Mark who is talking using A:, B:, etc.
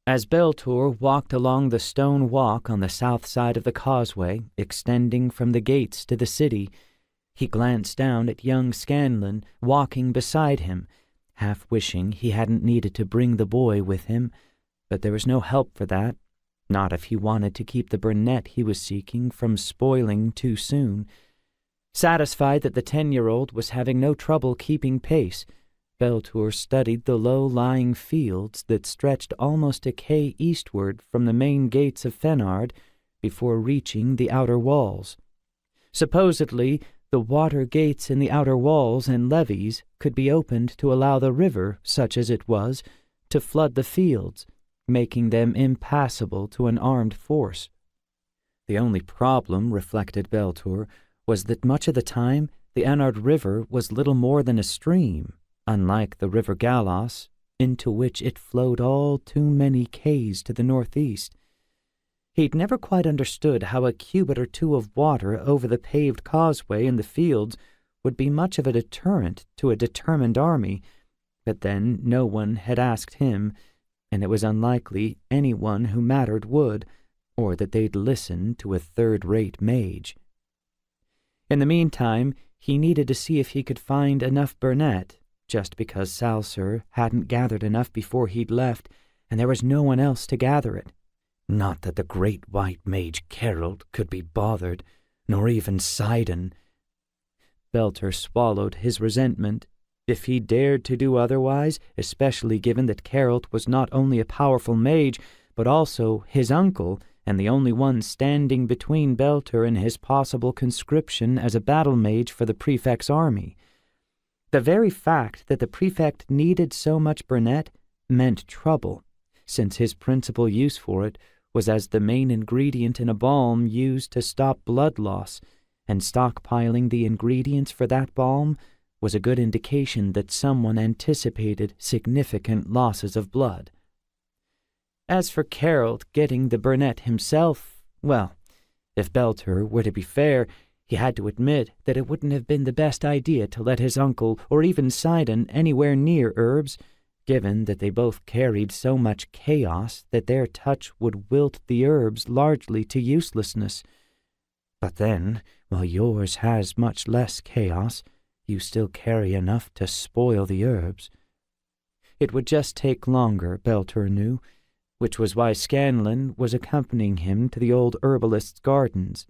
A: As Beltur walked along the stone walk on the south side of the causeway, extending from the gates to the city, he glanced down at young Scanlan walking beside him, half wishing he hadn't needed to bring the boy with him, but there was no help for that, not if he wanted to keep the brunette he was seeking from spoiling too soon. Satisfied that the 10-year-old was having no trouble keeping pace, Beltur studied the low-lying fields that stretched almost a kay eastward from the main gates of Fenard before reaching the outer walls. Supposedly, the water gates in the outer walls and levees could be opened to allow the river, such as it was, to flood the fields, making them impassable to an armed force. The only problem, reflected Beltur, was that much of the time the Anard River was little more than a stream, unlike the River Galos, into which it flowed all too many kays to the northeast. He'd never quite understood how a cubit or two of water over the paved causeway in the fields would be much of a deterrent to a determined army, but then no one had asked him, and it was unlikely anyone who mattered would, or that they'd listen to a third-rate mage. In the meantime, he needed to see if he could find enough burnet, just because Salser hadn't gathered enough before he'd left, and there was no one else to gather it. Not that the great white mage Geralt could be bothered, nor even Sidon. Beltur swallowed his resentment. If he dared to do otherwise, especially given that Geralt was not only a powerful mage, but also his uncle, and the only one standing between Beltur and his possible conscription as a battle mage for the prefect's army. The very fact that the prefect needed so much burnet meant trouble, since his principal use for it was as the main ingredient in a balm used to stop blood loss, and stockpiling the ingredients for that balm was a good indication that someone anticipated significant losses of blood. As for Geralt getting the burnet himself, well, if Beltur were to be fair, he had to admit that it wouldn't have been the best idea to let his uncle or even Sidon anywhere near herbs, given that they both carried so much chaos that their touch would wilt the herbs largely to uselessness. But then, while yours has much less chaos, you still carry enough to spoil the herbs. It would just take longer, Beltur knew, which was why Scanlan was accompanying him to the old herbalist's gardens.